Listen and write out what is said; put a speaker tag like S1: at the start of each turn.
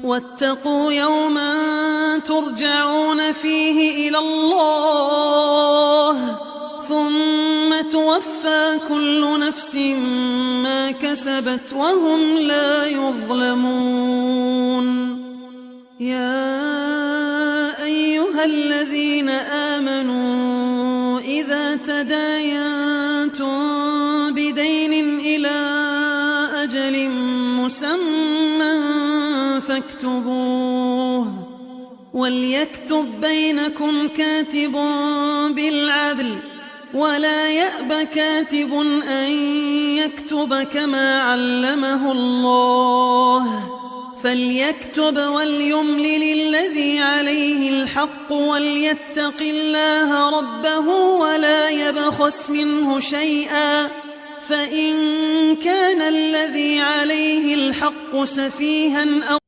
S1: واتقوا يوما ترجعون فيه إلى الله ثم توفى كل نفس ما كسبت وهم لا يظلمون. يا أيها الذين آمنوا إذا تداينتم بدين إلى أجل مسمى فاكتبوه وليكتب بينكم كاتب بالعدل ولا يأب كاتب أن يكتب كما علمه الله فليكتب وليملل الذي عليه الحق وليتق الله ربه ولا يبخس منه شيئا فإن كان الذي عليه الحق سفيها